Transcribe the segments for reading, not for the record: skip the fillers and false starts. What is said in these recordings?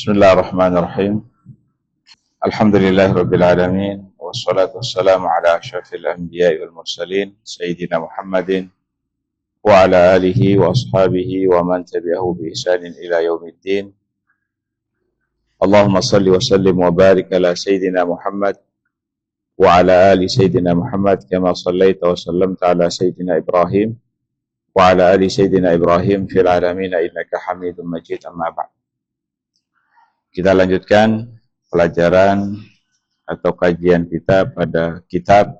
Bismillahirrahmanirrahim. Alhamdulillahirabbil alamin wassalatu wassalamu ala asyrafil anbiya'i wal mursalin sayyidina Muhammadin wa ala alihi wa ashabihi wa man tabi'ahu bi ihsanin ila yaumiddin. Allahumma shalli wa sallim wa barik ala sayyidina Muhammad wa ala ali sayyidina Muhammad kama shallaita wa sallamta ala sayyidina Ibrahim wa ala ali sayyidina Ibrahim fil alamin innaka Hamidum Majid. Amma ba'd. Kita lanjutkan pelajaran atau kajian kita pada kitab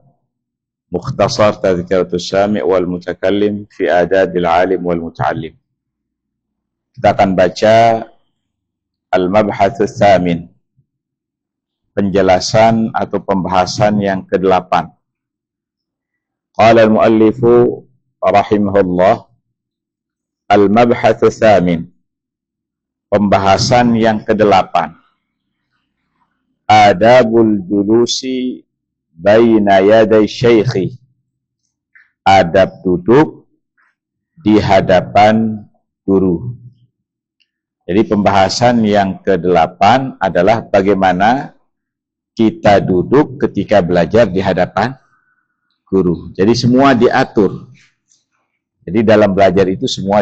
Mukhtasar Tadhkiratus Sami' wal Mutakallim fi Adabil Alim wal Muta'allim. Kita akan baca Al-Mabhatsus Tsamin, penjelasan atau pembahasan yang ke-8. Qala al-muallifu rahimahullah, Al-Mabhatsus Tsamin, pembahasan yang ke-8. Adabul julusi baina yaday syaikhi. Adab duduk di hadapan guru. Jadi pembahasan yang ke-8 adalah bagaimana kita duduk ketika belajar di hadapan guru. Jadi semua diatur. Jadi dalam belajar itu semua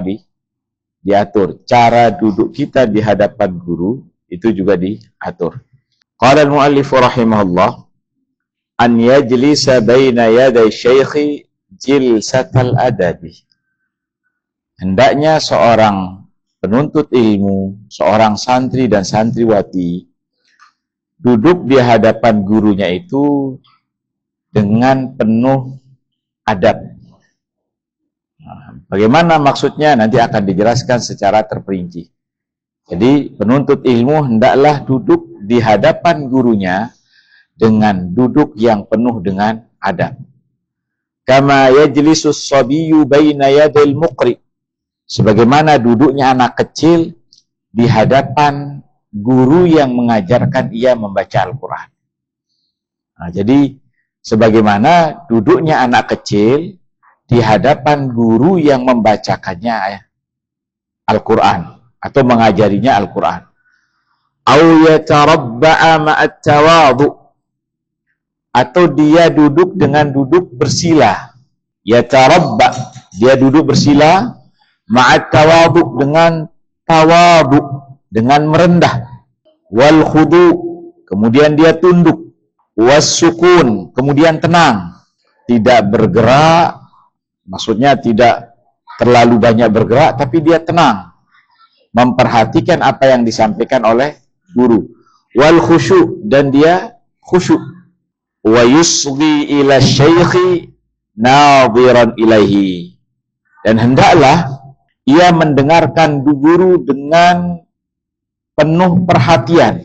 diatur. Cara duduk kita di hadapan guru itu juga diatur. Qala al-muallifu rahimahullah, an yajlisa baina yaday syaikhi jilsatal adabi. Hendaknya seorang penuntut ilmu, seorang santri dan santriwati duduk di hadapan gurunya itu dengan penuh adab. Bagaimana maksudnya nanti akan dijelaskan secara terperinci. Jadi penuntut ilmu hendaklah duduk di hadapan gurunya dengan duduk yang penuh dengan adab. Kama yajlisus sabiyyu baina yadil muqri. Sebagaimana duduknya anak kecil di hadapan guru yang mengajarkan ia membaca Al-Quran. Nah, jadi sebagaimana duduknya anak kecil di hadapan guru yang membacakannya Al-Quran atau mengajarinya Al-Quran. Au yatarabba'a ma'at tawadhu, atau dia duduk dengan duduk bersila. Yatarabba, dia duduk bersila, ma'at tawadhu, dengan tawadhu, dengan merendah. Wal khudu, kemudian dia tunduk. Was sukun, kemudian tenang, tidak bergerak. Maksudnya tidak terlalu banyak bergerak, tapi dia tenang, memperhatikan apa yang disampaikan oleh guru. Wal khusyu', dan dia khusyuk. Wa yusghi ila syaikhi nadhiran ilaihi, dan hendaklah ia mendengarkan guru dengan penuh perhatian.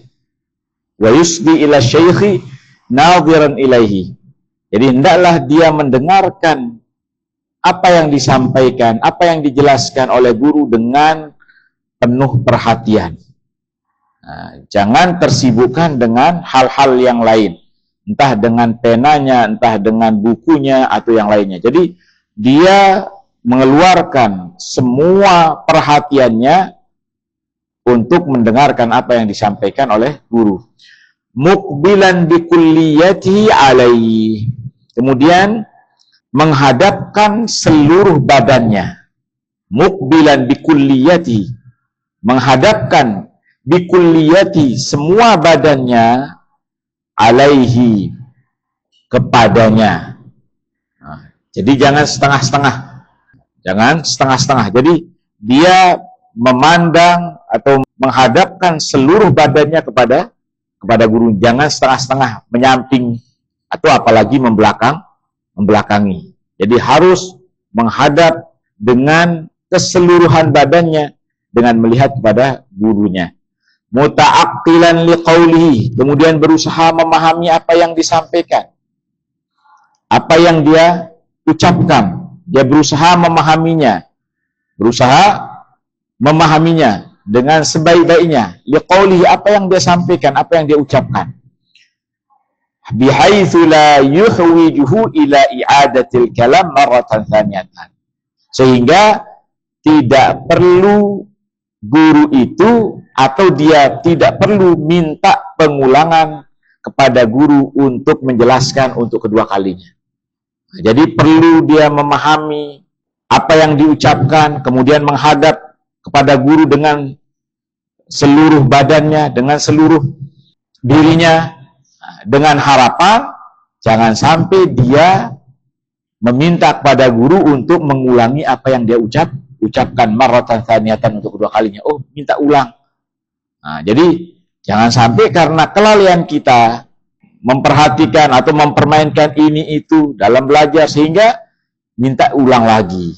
Wa yusghi ila syaikhi nadhiran ilaihi, jadi hendaklah dia mendengarkan apa yang disampaikan, apa yang dijelaskan oleh guru dengan penuh perhatian. Nah, jangan tersibukkan dengan hal-hal yang lain, entah dengan penanya, entah dengan bukunya, atau yang lainnya. Jadi dia mengeluarkan semua perhatiannya untuk mendengarkan apa yang disampaikan oleh guru. Muqbilan bikulliyatihi alaihi, kemudian menghadapkan seluruh badannya. Muqbilan bikulliyati, menghadapkan bikulliyati, semua badannya, alaihi, kepadanya. Nah, jadi jangan setengah-setengah. Jangan setengah-setengah. Jadi dia memandang atau menghadapkan seluruh badannya kepada guru. Jangan setengah-setengah, menyamping, atau apalagi membelakangi. Jadi harus menghadap dengan keseluruhan badannya dengan melihat kepada gurunya. Muta'aqqilan liqaulihi, kemudian berusaha memahami apa yang disampaikan, apa yang dia ucapkan. Dia berusaha memahaminya dengan sebaik-baiknya. Liqaulihi, apa yang dia sampaikan, apa yang dia ucapkan. Bihaitsu la yuhwijuhu ila i'adatil kalam marratan tsaniyatan, sehingga tidak perlu guru itu atau dia tidak perlu minta pengulangan kepada guru untuk menjelaskan untuk kedua kalinya. Jadi perlu dia memahami apa yang diucapkan, kemudian menghadap kepada guru dengan seluruh badannya, dengan seluruh dirinya, dengan harapan jangan sampai dia meminta kepada guru untuk mengulangi apa yang dia ucapkan marratan tsaniyatan untuk kedua kalinya. Oh, minta ulang. Nah, jadi jangan sampai karena kelalaian kita memperhatikan atau mempermainkan ini itu dalam belajar sehingga minta ulang lagi.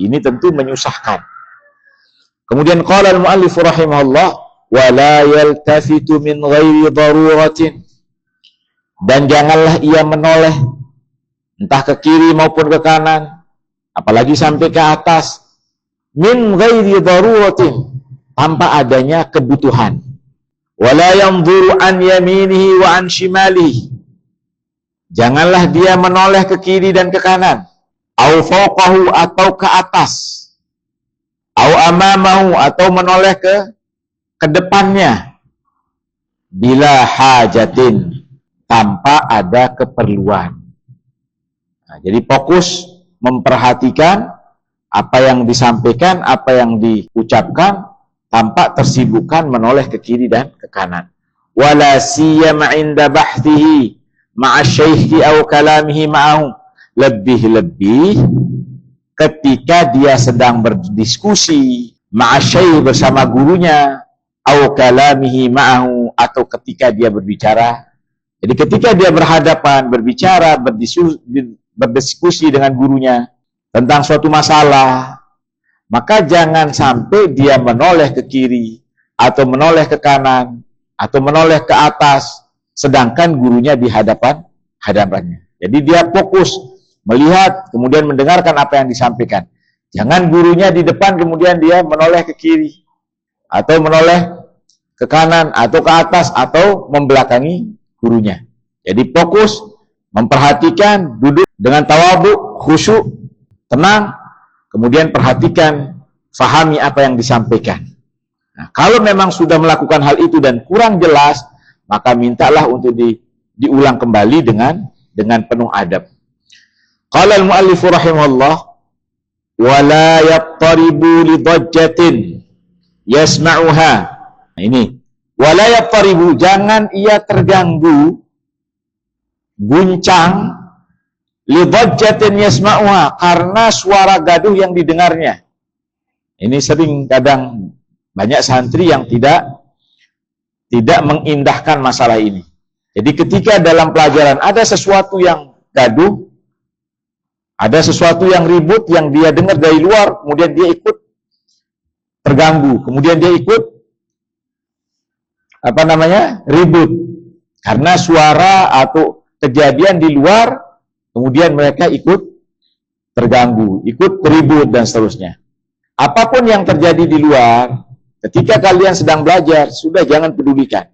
Ini tentu menyusahkan. Kemudian qala al-muallif rahimahullah wa la yaltafitu min ghairi daruratin, dan janganlah ia menoleh entah ke kiri maupun ke kanan, apalagi sampai ke atas, min ghairi daruratin, tanpa adanya kebutuhan. Wala yanzuru an yaminihi wa an shimalihi, janganlah dia menoleh ke kiri dan ke kanan, au fawqahu, atau ke atas, au amamahu, atau menoleh ke depannya, bila hajatin, tanpa ada keperluan. Nah, jadi fokus memperhatikan apa yang disampaikan, apa yang diucapkan, tanpa tersibukkan menoleh ke kiri dan ke kanan. Wala siyama inda bahthihi ma'a syaikhi aw kalamihi ma'ahu, lebih-lebih ketika dia sedang berdiskusi ma'a syaikh, bersama gurunya, aw kalamihi ma'ahu, atau ketika dia berbicara. Jadi ketika dia berhadapan, berbicara, berdiskusi dengan gurunya tentang suatu masalah, maka jangan sampai dia menoleh ke kiri, atau menoleh ke kanan, atau menoleh ke atas, sedangkan gurunya di hadapannya. Jadi dia fokus melihat, kemudian mendengarkan apa yang disampaikan. Jangan gurunya di depan, kemudian dia menoleh ke kiri, atau menoleh ke kanan, atau ke atas, atau membelakangi gurunya. Jadi fokus memperhatikan, duduk dengan tawadhu, khusyuk, tenang, kemudian perhatikan, fahami apa yang disampaikan. Nah, kalau memang sudah melakukan hal itu dan kurang jelas, maka mintalah untuk diulang kembali dengan penuh adab. Qala al-muallif rahimahullah, wa la yattaribu li dajjatin yasma'uha. Nah, ini, wa la yattaribu, jangan ia terganggu, guncang, lidajjatin yasma'uha, karena suara gaduh yang didengarnya. Ini sering kadang banyak santri yang tidak mengindahkan masalah ini. Jadi ketika dalam pelajaran ada sesuatu yang gaduh, ada sesuatu yang ribut yang dia dengar dari luar, kemudian dia ikut terganggu, kemudian dia ikut ribut karena suara atau kejadian di luar, kemudian mereka ikut terganggu, ikut ribut dan seterusnya. Apapun yang terjadi di luar, ketika kalian sedang belajar, sudah jangan pedulikan.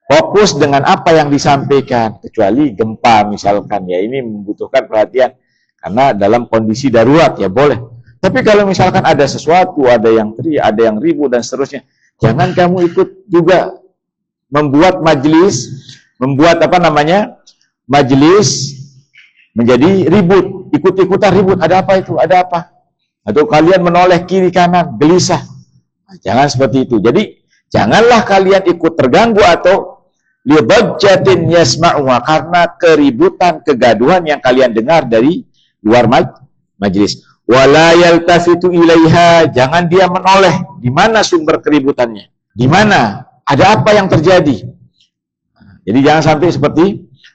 Fokus dengan apa yang disampaikan, kecuali gempa misalkan, ya ini membutuhkan perhatian karena dalam kondisi darurat, ya boleh. Tapi kalau misalkan ada sesuatu, ada yang teriak, ada yang ribut dan seterusnya, jangan kamu ikut juga membuat majelis, majelis menjadi ribut, ikut-ikutan ribut. Ada apa itu? Ada apa? Atau kalian menoleh kiri kanan, gelisah. Nah, jangan seperti itu. Jadi janganlah kalian ikut terganggu atau lidajjatin yasma'uha, karena keributan, kegaduhan yang kalian dengar dari luar majelis. Wala yaltafitu ilaiha, jangan dia menoleh di mana sumber keributannya, di mana, ada apa yang terjadi. Jadi jangan sampai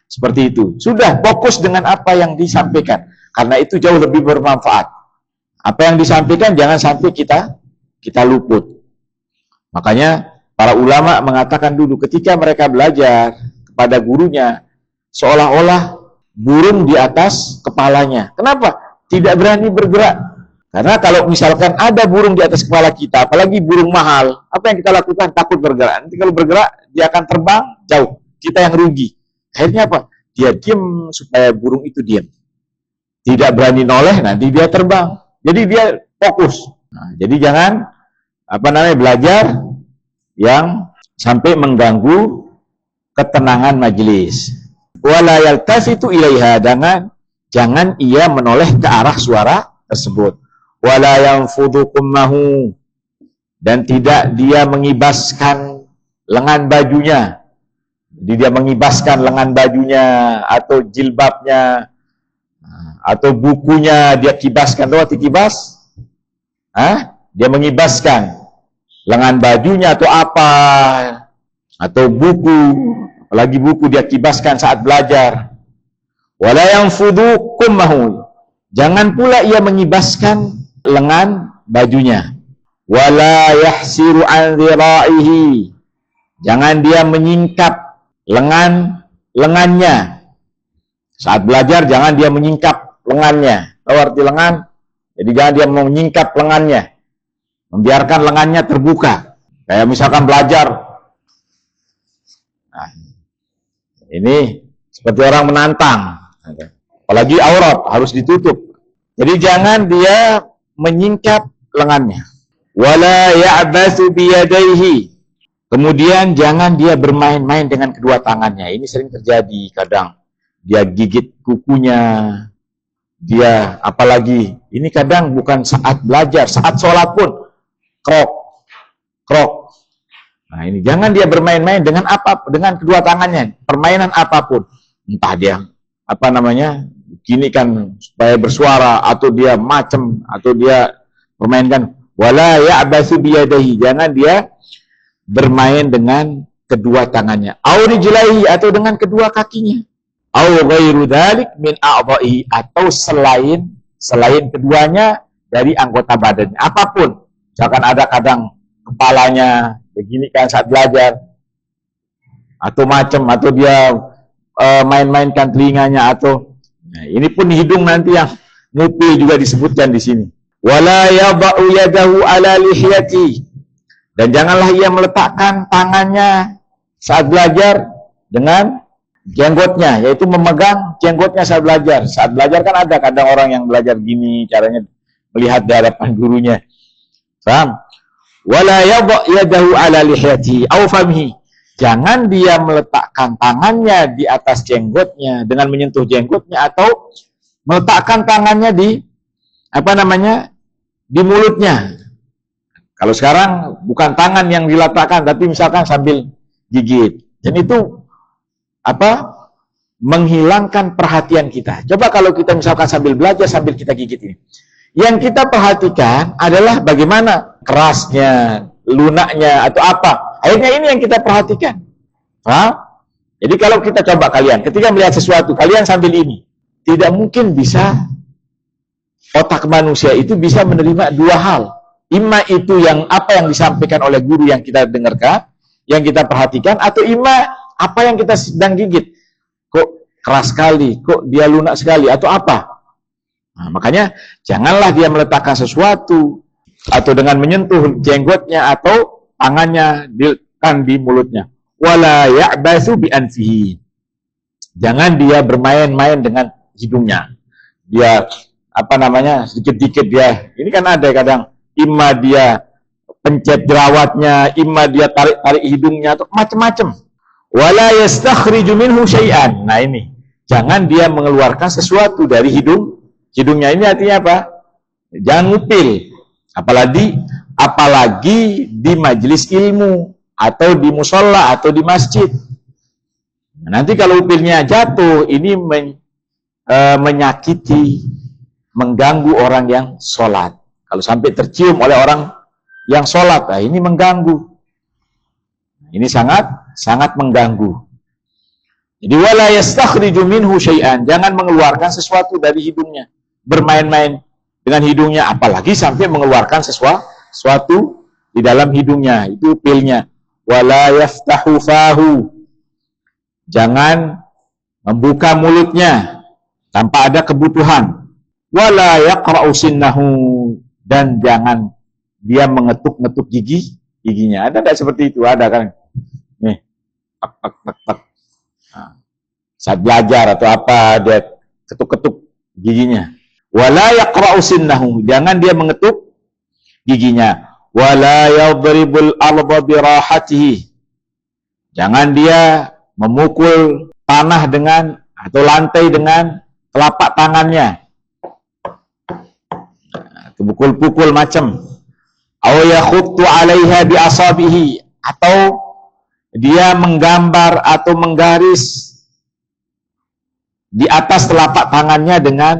seperti itu. Sudah fokus dengan apa yang disampaikan, karena itu jauh lebih bermanfaat. Apa yang disampaikan jangan sampai kita luput. Makanya para ulama mengatakan dulu ketika mereka belajar kepada gurunya, seolah-olah burung di atas kepalanya. Kenapa? Tidak berani bergerak. Karena kalau misalkan ada burung di atas kepala kita, apalagi burung mahal, apa yang kita lakukan? Takut bergerak. Nanti kalau bergerak, dia akan terbang jauh. Kita yang rugi. Akhirnya apa? Dia diam supaya burung itu diam. Tidak berani noleh, nanti dia terbang. Jadi dia fokus. Nah, jadi jangan belajar yang sampai mengganggu ketenangan majelis. Wala yaltafitu ilaiha, jangan ia menoleh ke arah suara tersebut. Wala yanfudhu qummahu, dan tidak dia mengibaskan lengan bajunya. Jadi dia mengibaskan lengan bajunya atau jilbabnya atau bukunya dia kibaskan. Tahu arti kibas? Dia mengibaskan lengan bajunya atau apa, atau buku, apalagi buku dia kibaskan saat belajar. Wala yanfudhu qummahu, jangan pula ia mengibaskan lengan bajunya. Wala yahsiru an dhira'ihi, jangan dia menyingkap lengannya. Saat belajar jangan dia menyingkap lengannya. Tahu arti lengan? Jadi jangan dia menyingkap lengannya, membiarkan lengannya terbuka. Kayak misalkan belajar, nah, ini seperti orang menantang, apalagi aurat harus ditutup. Jadi jangan dia menyingkap lengannya. Wala ya'bathu biyadaihi, kemudian jangan dia bermain-main dengan kedua tangannya. Ini sering terjadi, kadang dia gigit kukunya, dia apalagi ini kadang bukan saat belajar, saat sholat pun krok. Nah ini jangan dia bermain-main dengan dengan kedua tangannya, permainan apapun, entah dia gini kan supaya bersuara, atau dia atau dia permainkan. Wala ya'bathu biyadaihi, jangan dia bermain dengan kedua tangannya. Au rijlaihi, atau dengan kedua kakinya. Au ghairu dzalik min a'dha'ihi, atau selain keduanya dari anggota badannya. Apapun. Misalkan ada kadang kepalanya begini kan saat belajar, atau atau dia main-mainkan telinganya, atau nah, ini pun hidung nanti yang ngupil juga disebutkan di sini. Wala yada'u yadahu ala lihyati, dan janganlah ia meletakkan tangannya saat belajar dengan jenggotnya, yaitu memegang jenggotnya saat belajar. Saat belajar kan ada kadang orang yang belajar gini, caranya melihat di hadapan gurunya. Paham? Wala yada'u yadahu ala lihyati aw famhi, jangan dia meletakkan tangannya di atas jenggotnya dengan menyentuh jenggotnya, atau meletakkan tangannya di di mulutnya. Kalau sekarang bukan tangan yang diletakkan, tapi misalkan sambil gigit. Dan itu menghilangkan perhatian kita. Coba kalau kita misalkan sambil belajar, sambil kita gigit ini. Yang kita perhatikan adalah bagaimana kerasnya, lunaknya, atau apa. Akhirnya ini yang kita perhatikan. Jadi kalau kita coba kalian, ketika melihat sesuatu, kalian sambil ini, tidak mungkin bisa, otak manusia itu bisa menerima dua hal. Ima itu yang disampaikan oleh guru yang kita dengarkan, yang kita perhatikan, atau ima apa yang kita sedang gigit. Kok keras sekali, kok dia lunak sekali, atau apa. Nah, makanya janganlah dia meletakkan sesuatu atau dengan menyentuh jenggotnya atau tangannya di mulutnya. Wala ya'bathu bi anfihi, jangan dia bermain-main dengan hidungnya. Dia sedikit-dikit dia. Ini kan ada kadang imma dia pencet jerawatnya, imma dia tarik-tarik hidungnya, atau macam-macam. Wala yastakhriju minhu syai'an. Nah ini, jangan dia mengeluarkan sesuatu dari hidungnya. Ini artinya apa? Jangan ngupil. Apalagi di majelis ilmu, atau di musola, atau di masjid. Nah, nanti kalau upilnya jatuh, ini menyakiti, mengganggu orang yang sholat. Kalau sampai tercium oleh orang yang sholat, nah ini mengganggu. Ini sangat mengganggu. Jadi wala yastakhriju minhu syai'an, jangan mengeluarkan sesuatu dari hidungnya, bermain-main dengan hidungnya, apalagi sampai mengeluarkan sesuatu di dalam hidungnya, itu pilnya. Wala yaftahu fahu, jangan membuka mulutnya tanpa ada kebutuhan. Wala yaqra'u sinnahu, dan jangan dia mengetuk-ngetuk giginya. Ada enggak seperti itu? Ada kan? Nih, tak. Nah, saat belajar atau apa dia ketuk-ketuk giginya. Wala yaqra'u sinnahu, jangan dia mengetuk giginya. wa la yadribul arda birahatihi. Jangan dia memukul tanah dengan atau lantai dengan telapak tangannya. Pukul-pukul macam. Aw yakhuttu 'alaiha bi asabihi, atau dia menggambar atau menggaris di atas telapak tangannya dengan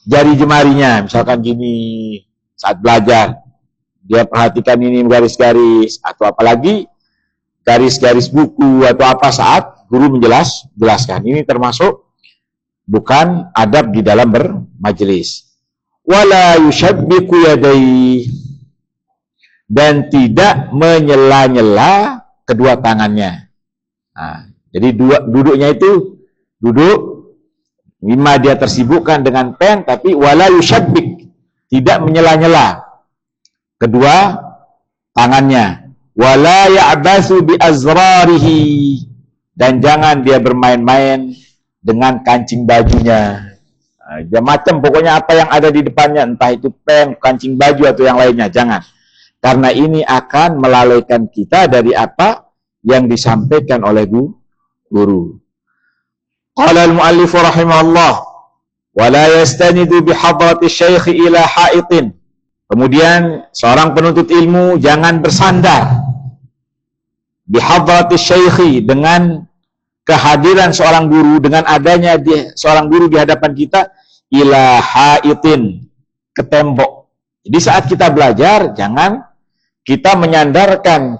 jari jemarinya. Misalkan gini saat belajar, dia perhatikan ini garis-garis, atau apalagi garis-garis buku atau apa saat guru menjelaskan. Ini termasuk bukan adab di dalam bermajelis. Wala yushabbiku yadayhi, dan tidak menyela-nyela kedua tangannya. Nah, jadi duduknya itu duduk, lima dia tersibukkan dengan pen, tapi wala yushabbik, tidak menyela-nyela kedua tangannya. Wala ya'bathu bi azrarihi, dan jangan dia bermain-main dengan kancing bajunya. Dia macam pokoknya apa yang ada di depannya, entah itu pen, kancing baju atau yang lainnya, jangan. Karena ini akan melalaikan kita dari apa yang disampaikan oleh guru. Qala al-muallif rahimahullah, wa la yastanidu bi hadrati syekh ila haitin. Kemudian seorang penuntut ilmu jangan bersandar bi hadrati syekh, dengan kehadiran seorang guru, dengan adanya seorang guru di hadapan kita, ila haitin, ke tembok. Jadi saat kita belajar, jangan kita menyandarkan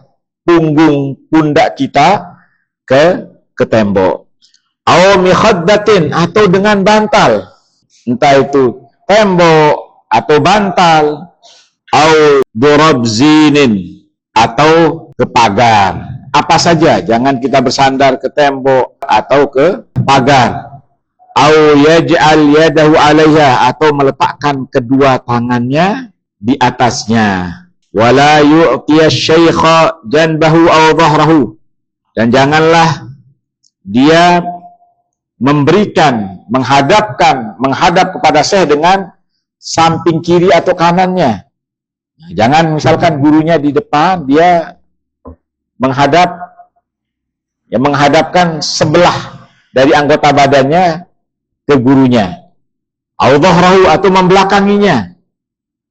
pundak kita ke tembok. Aw mikhaddatin, atau dengan bantal, entah itu tembok atau bantal. Aw durabzinin, atau ke pagar. Apa saja, jangan kita bersandar ke tembok atau ke pagar. Aw yaj'al yadahu 'alaiha, atau meletakkan kedua tangannya di atasnya. Wala yu'tiya syaikha janbahu aw dhahrahu, dan janganlah dia memberikan, menghadap kepada syekh dengan samping kiri atau kanannya. Jangan misalkan gurunya di depan, dia menghadapkan sebelah dari anggota badannya ke gurunya. Aw dhahrahu, atau membelakanginya.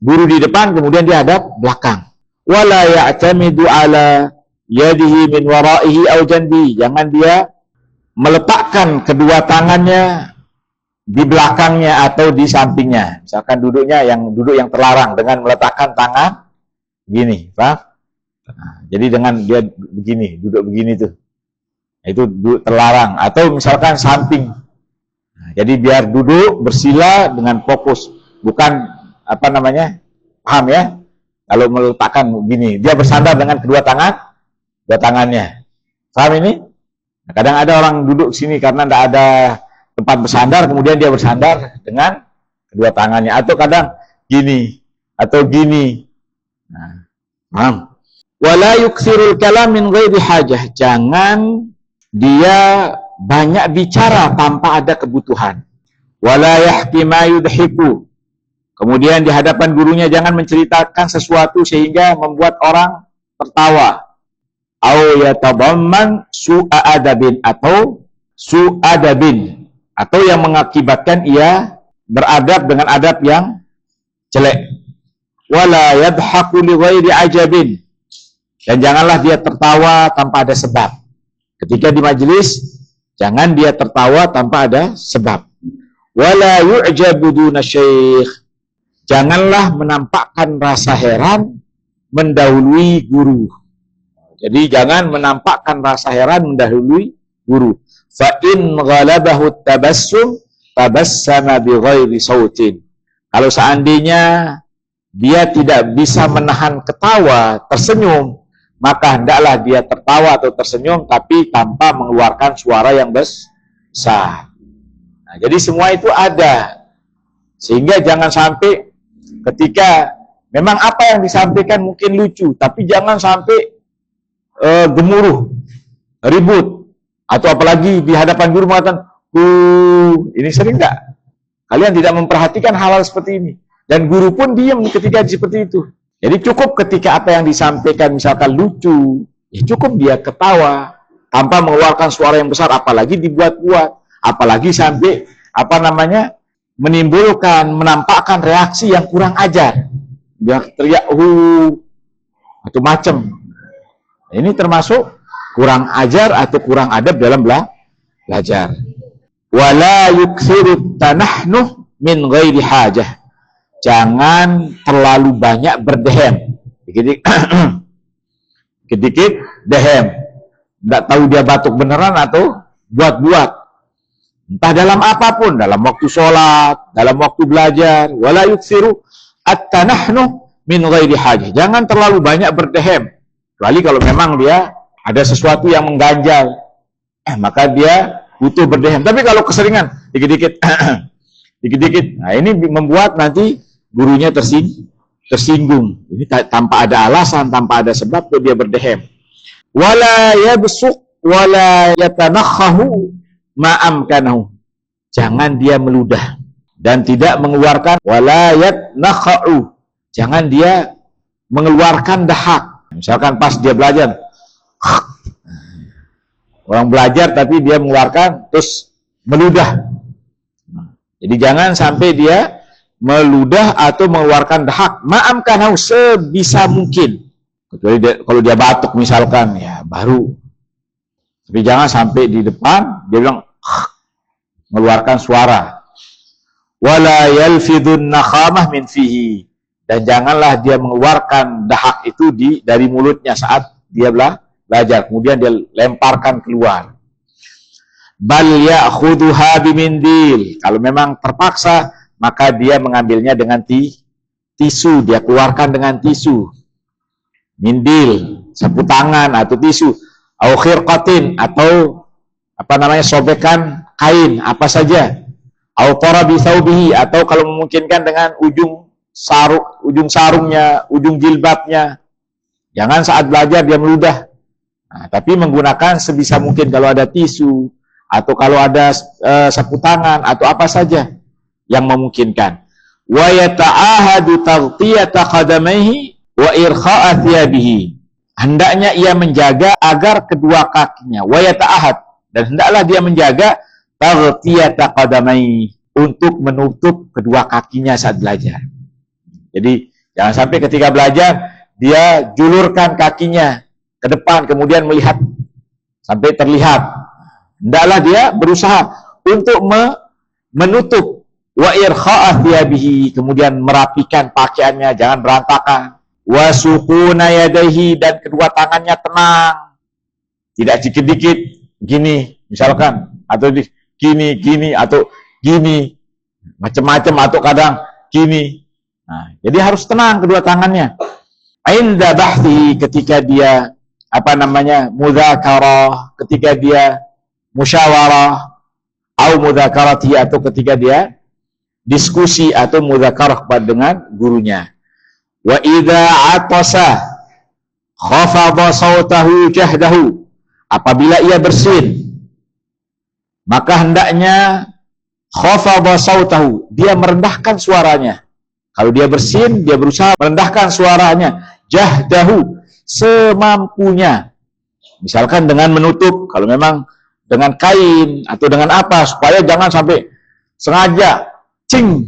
Guru di depan, kemudian dia hadap belakang. Wala ya'tamidu ala yadihi min waraihi aw janbi, jangan dia meletakkan kedua tangannya di belakangnya atau di sampingnya. Misalkan duduk yang terlarang dengan meletakkan tangan gini, paham? Nah, jadi dengan dia begini, duduk begini tuh. Itu terlarang. Atau misalkan samping. Nah, jadi biar duduk bersila dengan fokus, bukan paham ya? Kalau meletakkan begini, dia bersandar dengan kedua tangannya. Paham ini? Nah, kadang ada orang duduk sini karena tidak ada tempat bersandar, kemudian dia bersandar dengan kedua tangannya, atau kadang gini atau gini. Nah, paham? Wala yukthirul kalam min ghairi hajah, jangan dia banyak bicara tanpa ada kebutuhan. Wala yahki ma yudhiku, kemudian di hadapan gurunya jangan menceritakan sesuatu sehingga membuat orang tertawa. Au yatadamman su'a adabin, atau su'adabin, atau yang mengakibatkan ia beradab dengan adab yang jelek. Wala yadhaku li ghairi ajabin, dan janganlah dia tertawa tanpa ada sebab. Ketika di majelis, jangan dia tertawa tanpa ada sebab. Wala yu'jabu duna syekh, janganlah menampakkan rasa heran mendahului guru. Jadi jangan menampakkan rasa heran mendahului guru. Fa in ghalabahu tabassum tabassama bi ghairi sautin. Kalau seandainya dia tidak bisa menahan ketawa, tersenyum, maka hendaklah dia tertawa atau tersenyum tapi tanpa mengeluarkan suara yang besar. Nah, jadi semua itu ada. Sehingga jangan sampai ketika memang apa yang disampaikan mungkin lucu, tapi jangan sampai gemuruh, ribut, atau apalagi di hadapan guru mengatakan, ini sering enggak? Kalian tidak memperhatikan hal-hal seperti ini. Dan guru pun diam ketika seperti itu. Jadi cukup ketika apa yang disampaikan misalkan lucu, ya cukup dia ketawa tanpa mengeluarkan suara yang besar, apalagi dibuat-buat, apalagi sampai menimbulkan, menampakkan reaksi yang kurang ajar. Dia teriak atau macam. Ini termasuk kurang ajar atau kurang adab dalam belajar. Wala yuksiru tanahnuh min ghairi hajah. Jangan terlalu banyak berdehem. Dikit-dikit dehem. Tidak tahu dia batuk beneran atau buat-buat. Entah dalam apapun, dalam waktu sholat, dalam waktu belajar. Wala yuksiru at-tanahnuh min ghairi hajah. Jangan terlalu banyak berdehem. Kecuali kalau memang dia ada sesuatu yang mengganjal, maka dia butuh berdehem. Tapi kalau keseringan, dikit-dikit, dikit-dikit, nah ini membuat nanti gurunya tersinggung. Ini tanpa ada alasan, tanpa ada sebab, tuh dia berdehem. Wala yabsuq wala yatanakhahu ma'amkanahu. Jangan dia meludah dan tidak mengeluarkan wala yatnakhu. Jangan dia mengeluarkan dahak. Misalkan pas dia belajar, orang belajar tapi dia mengeluarkan terus meludah. Jadi jangan sampai dia meludah atau mengeluarkan dahak. Ma'amkanahu, sebisa mungkin. Kecuali kalau dia batuk misalkan, ya baru. Tapi jangan sampai di depan dia bilang mengeluarkan suara. Wala yalfidun nakhamah min fihi. Dan janganlah dia mengeluarkan dahak itu dari mulutnya saat dia belajar. Kemudian dia lemparkan keluar. Bal ya'khudhuha bimindil. Kalau memang terpaksa, maka dia mengambilnya dengan tisu. Dia keluarkan dengan tisu. Mindil, sapu tangan atau tisu. Au khirqatin, atau sobekan kain, apa saja. Au tarabi thawbihi, atau kalau memungkinkan dengan ujung sarungnya, ujung jilbabnya. Jangan saat belajar dia meludah. Nah, tapi menggunakan sebisa mungkin kalau ada tisu atau kalau ada sapu tangan atau apa saja yang memungkinkan. Wa yata'ahadu taghtiyata qadamaihi wa irkha'a thiyabihi. Hendaknya ia menjaga agar kedua kakinya, wa yata'ahad, dan hendaklah dia menjaga taghtiyata qadamaihi, untuk menutup kedua kakinya saat belajar. Jadi jangan sampai ketika belajar dia julurkan kakinya ke depan kemudian melihat sampai terlihat. Hendaklah dia berusaha untuk menutup wa irkha'a thiyabihi, kemudian merapikan pakaiannya, jangan berantakan. Wa suquna yadayhi, dan kedua tangannya tenang. Tidak dikit-dikit gini misalkan, atau gini atau gini, macam-macam, atau kadang gini. Nah, jadi harus tenang kedua tangannya. Inda bahthi, ketika dia mudzakarah, ketika dia musyawarah, au mudzakarati, atau ketika dia diskusi atau mudzakarah dengan gurunya. Wa idza atasa khafadha sautahu jahdahu, apabila ia bersin maka hendaknya khafadha sautahu, dia merendahkan suaranya. Kalau dia bersin, dia berusaha merendahkan suaranya. Jahdahu, semampunya. Misalkan dengan menutup, kalau memang dengan kain atau dengan apa, supaya jangan sampai sengaja cing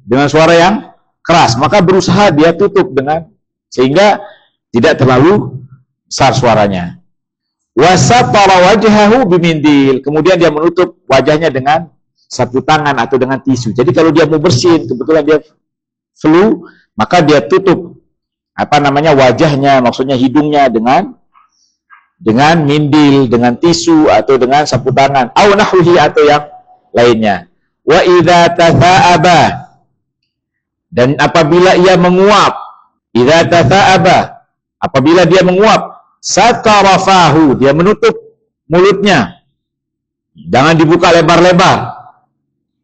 dengan suara yang keras. Maka berusaha dia tutup dengan, sehingga tidak terlalu besar suaranya. Wasatara wajhahu bimindil, kemudian dia menutup wajahnya dengan sapu tangan atau dengan tisu. Jadi kalau dia mau bersin, kebetulan dia flu, maka dia tutup wajahnya, maksudnya hidungnya dengan mindil, dengan tisu atau dengan sapu tangan, au nahwihi, atau yang lainnya. Wa idza tatha'aba, dan apabila ia menguap, idza tatha'aba, apabila dia menguap, satarafahu, dia menutup mulutnya, jangan dibuka lebar-lebar.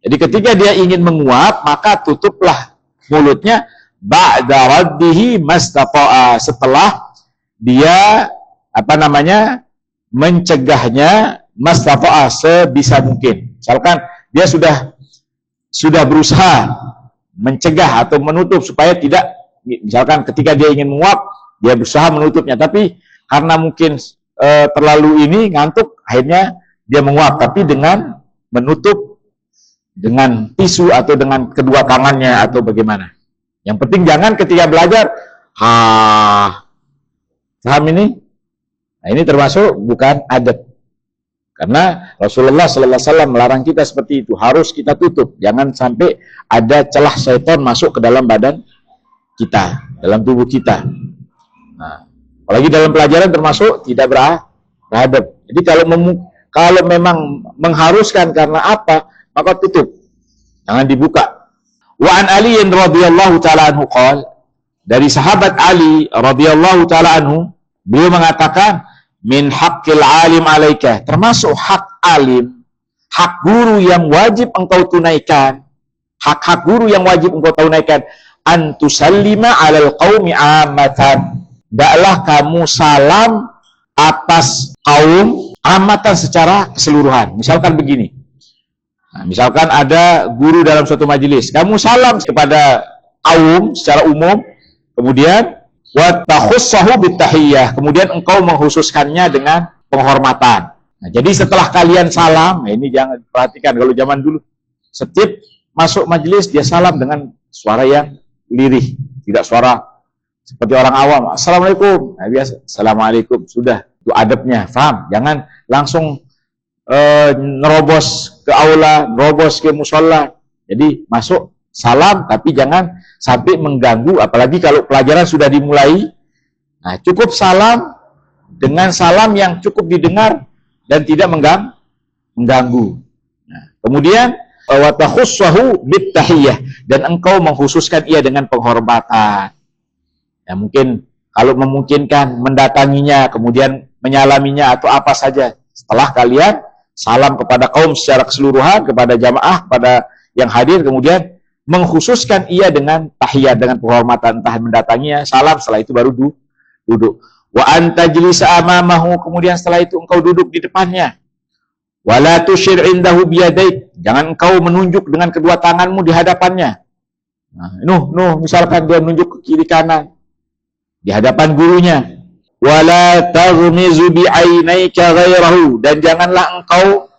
Jadi ketika dia ingin menguap, maka tutuplah mulutnya ba'da raddihi mastata'a, setelah dia mencegahnya mastata'a, sebisa mungkin. Misalkan dia sudah berusaha mencegah atau menutup supaya tidak misalkan ketika dia ingin menguap, dia berusaha menutupnya, tapi karena mungkin terlalu ngantuk, akhirnya dia menguap, tapi dengan menutup dengan tisu atau dengan kedua tangannya atau bagaimana. Yang penting jangan ketika belajar, paham ini? Nah, ini termasuk bukan adab. Karena Rasulullah Sallallahu Alaihi Wasallam melarang kita seperti itu, harus kita tutup, jangan sampai ada celah syaitan masuk ke dalam badan kita, dalam tubuh kita. Nah, apalagi dalam pelajaran termasuk tidak beradab. Jadi kalau memang mengharuskan karena apa, maka tutup, jangan dibuka. Wa an Ali radhiyallahu taala anhu qala, dari sahabat Ali radhiyallahu taala anhu, beliau mengatakan, min haqqil alim alaika, termasuk hak alim, hak guru yang wajib engkau tunaikan, hak-hak guru yang wajib engkau tunaikan, antusallima alal qaumi amatan, hendaklah kamu salam atas kaum amatan secara keseluruhan. Misalkan begini, misalkan ada guru dalam suatu majelis, kamu salam kepada kaum secara umum, kemudian wa takhussahu bitahiyyah, kemudian engkau mengkhususkannya dengan penghormatan. Nah, jadi setelah kalian salam, ini jangan perhatikan kalau zaman dulu setiap masuk majelis dia salam dengan suara yang lirih, tidak suara seperti orang awam. Assalamualaikum. Nah, biasa assalamualaikum, sudah itu adabnya, paham? Jangan langsung nerobos ke aula, nerobos ke musola. Jadi masuk salam, tapi jangan sampai mengganggu, apalagi kalau pelajaran sudah dimulai. Nah, cukup salam dengan salam yang cukup didengar dan tidak mengganggu. Nah, kemudian wa takhussahu bitahiyyah, dan engkau mengkhususkan ia dengan penghormatan. Ya, mungkin kalau memungkinkan mendatanginya, kemudian menyalaminya atau apa saja. Setelah kalian salam kepada kaum secara keseluruhan, kepada jamaah, kepada yang hadir, kemudian mengkhususkan ia dengan tahiyat, dengan penghormatan, entah mendatanginya, salam, setelah itu baru duduk. Wa antajlisa amamahu, kemudian setelah itu engkau duduk di depannya. Wala tusyir indahu biyadaik, jangan engkau menunjuk dengan kedua tanganmu di hadapannya. Nah, misalkan dia menunjuk ke kiri kanan di hadapan gurunya. Wala taghmizu bi'ainaika ghairahu, dan janganlah engkau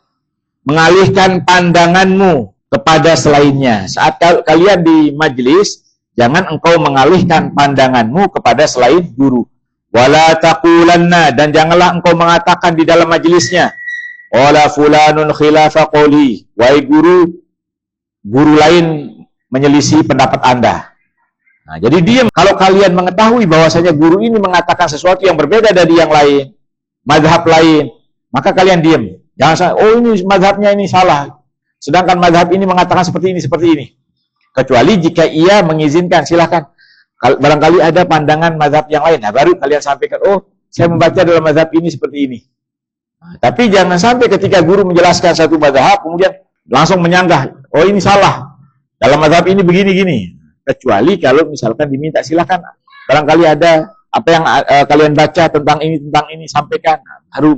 mengalihkan pandanganmu kepada selainnya. Saat kalian di majelis, jangan engkau mengalihkan pandanganmu kepada selain guru. Wala taqulanna, dan janganlah engkau mengatakan di dalam majelisnya, wala fulanun khilafa qawli, wahai guru lain menyelisih pendapat Anda. Nah, jadi diam. Kalau kalian mengetahui bahwasanya guru ini mengatakan sesuatu yang berbeda dari yang lain, mazhab lain, maka kalian diam. Jangan ini mazhabnya ini salah, sedangkan mazhab ini mengatakan seperti ini. Kecuali jika ia mengizinkan, silakan. Barangkali ada pandangan mazhab yang lain, nah baru kalian sampaikan, saya membaca dalam mazhab ini seperti ini. Nah, tapi jangan sampai ketika guru menjelaskan satu mazhab, kemudian langsung menyanggah, ini salah, dalam mazhab ini begini-gini. Kecuali kalau misalkan diminta, silakan, barangkali ada apa yang kalian baca tentang ini sampaikan, nah, baru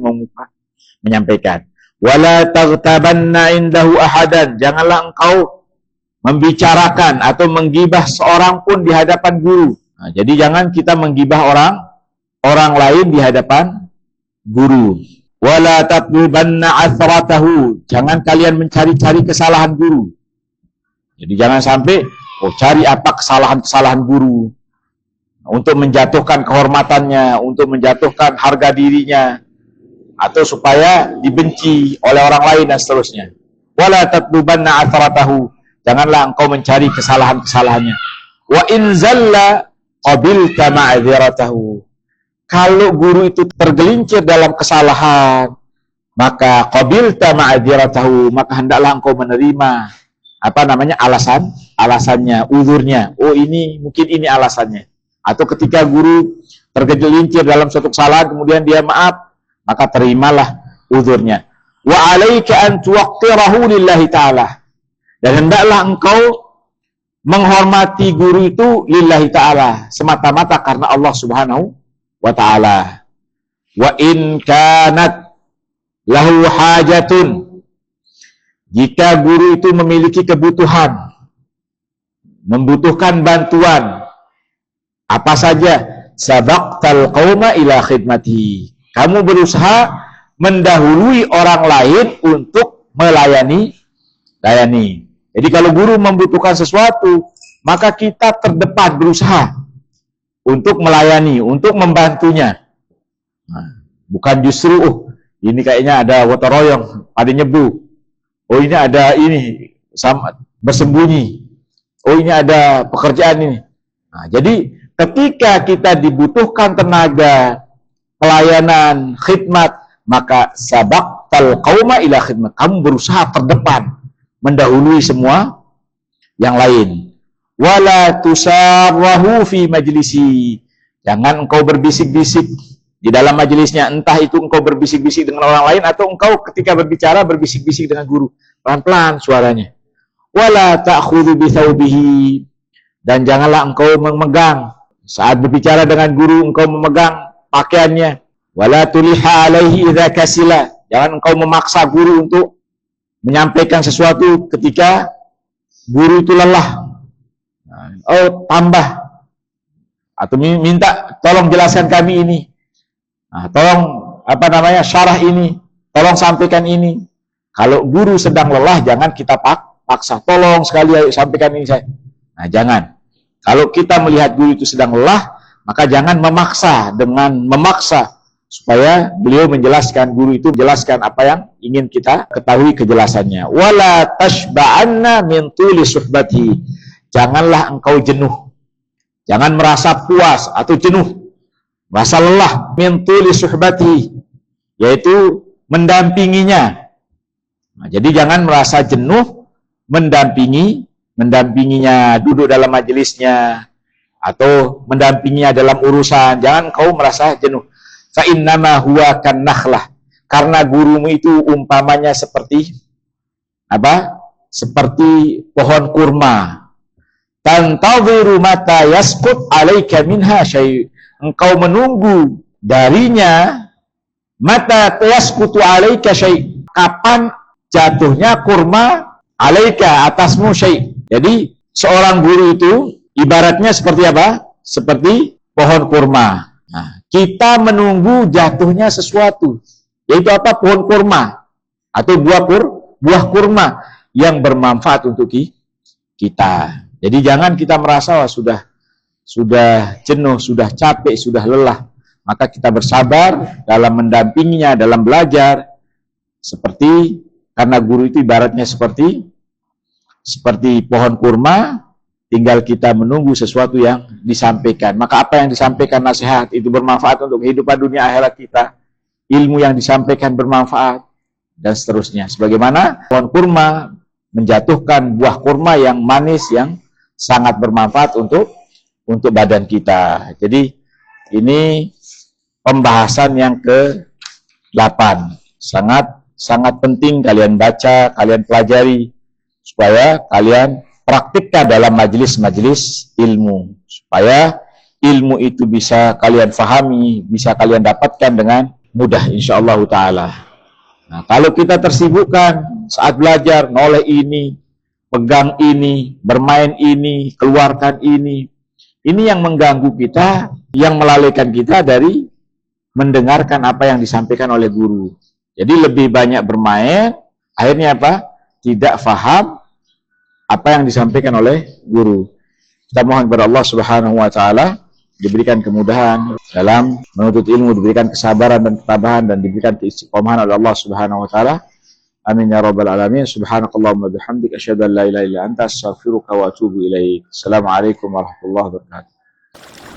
menyampaikan. Wala taghtabanna indahu ahadan, janganlah engkau membicarakan atau menggibah seorang pun di hadapan guru. Nah, jadi jangan kita menggibah orang lain di hadapan guru. Wala tatlubanna athratahu, jangan kalian mencari-cari kesalahan guru. Jadi jangan sampai cari apa kesalahan guru untuk menjatuhkan kehormatannya, untuk menjatuhkan harga dirinya, atau supaya dibenci oleh orang lain dan seterusnya. Wala tatlubanna athratahu, janganlah engkau mencari kesalahan-kesalahannya. Wa in zalla qabilta ma'dziratahu, kalau guru itu tergelincir dalam kesalahan, maka qabilta ma'dziratahu, maka hendaklah engkau menerima alasannya, uzurnya. Ini mungkin ini alasannya. Atau ketika guru tergelincir dalam suatu kesalahan, kemudian dia maaf, maka terimalah uzurnya. Wa 'alaika an tuwaqqirahu lillahi ta'ala, dan hendaklah engkau menghormati guru itu lillahi ta'ala, semata-mata karena Allah Subhanahu wa ta'ala. Wa in kanat lahu hajatun, jika guru itu memiliki kebutuhan, membutuhkan bantuan, Apa saja? Sabaqtal qauma ila khidmati. Kamu berusaha mendahului orang lain untuk melayani. Jadi kalau guru membutuhkan sesuatu, maka kita terdepan berusaha untuk melayani, untuk membantunya. Nah, bukan justru, ini kayaknya ada gotong royong, ada nyebu. Oh ini ada ini, sama bersembunyi. Oh ini ada pekerjaan ini. Nah, jadi ketika kita dibutuhkan tenaga, pelayanan, khidmat, maka sabaqtal qauma ila khidmat. Kamu berusaha terdepan, mendahului semua yang lain. Wala tusarrahu fi majlisi. Jangan engkau berbisik-bisik di dalam majelisnya, entah itu engkau berbisik-bisik dengan orang lain atau engkau ketika berbicara berbisik-bisik dengan guru. Pelan-pelan suaranya. Wala ta'khudhu bi thawbihi. Dan janganlah engkau memegang saat berbicara dengan guru, engkau memegang pakaiannya. Wala tuliha alaihi idza kasila. Jangan engkau memaksa guru untuk menyampaikan sesuatu ketika guru itu lelah. Oh, tambah atau minta tolong jelaskan kami ini. Nah, tolong syarah ini, tolong sampaikan ini. Kalau guru sedang lelah, jangan kita paksa. Tolong sekali ayo sampaikan ini saya. Nah, jangan. Kalau kita melihat guru itu sedang lelah, maka jangan memaksa supaya beliau menjelaskan, guru itu menjelaskan apa yang ingin kita ketahui kejelasannya. Wala tashba'anna min tuli suhbati. Janganlah engkau jenuh. Jangan merasa puas atau jenuh, merasa lelah min tuli suhbati, yaitu mendampinginya. Nah, jadi jangan merasa jenuh mendampinginya duduk dalam majelisnya atau mendampinginya dalam urusan. Jangan kau merasa jenuh. Fa innama huwa kan nakhlah. Karena gurumu itu umpamanya seperti apa? Seperti pohon kurma. Tantadhiru mata yasqut 'alaika minha syai'. Engkau menunggu darinya mata yasqutu 'alaika syai'. Kapan jatuhnya kurma 'alaika atasmu syai'. Jadi seorang guru itu ibaratnya seperti apa? Seperti pohon kurma. Nah, kita menunggu jatuhnya sesuatu, yaitu apa? Pohon kurma atau buah kurma yang bermanfaat untuk kita. Jadi jangan kita merasa sudah jenuh, sudah capek, sudah lelah. Maka kita bersabar dalam mendampinginya, dalam belajar. Seperti, karena guru itu ibaratnya seperti pohon kurma, tinggal kita menunggu sesuatu yang disampaikan. Maka apa yang disampaikan nasihat itu bermanfaat untuk kehidupan dunia akhirat kita. Ilmu yang disampaikan bermanfaat, dan seterusnya. Sebagaimana pohon kurma menjatuhkan buah kurma yang manis, yang sangat bermanfaat untuk badan kita. Jadi ini pembahasan yang ke-8. Sangat penting kalian baca, kalian pelajari, supaya kalian praktikkan dalam majelis-majelis ilmu, supaya ilmu itu bisa kalian fahami, bisa kalian dapatkan dengan mudah insyaallah taala. Nah, kalau kita tersibukkan saat belajar, noleh ini, pegang ini, bermain ini, keluarkan ini yang mengganggu kita, yang melalaikan kita dari mendengarkan apa yang disampaikan oleh guru. Jadi lebih banyak bermain, akhirnya apa? Tidak faham apa yang disampaikan oleh guru. Kita mohon kepada Allah Subhanahu wa taala diberikan kemudahan dalam menuntut ilmu, diberikan kesabaran dan ketabahan, dan diberikan keistiqomahan oleh Allah Subhanahu wa taala. Amin ya rabbal alamin. Subhanakallahumma bihamdik asyhadu an la ilaha illa anta astaghfiruka wa atubu ilaik. Assalamualaikum warahmatullahi wabarakatuh.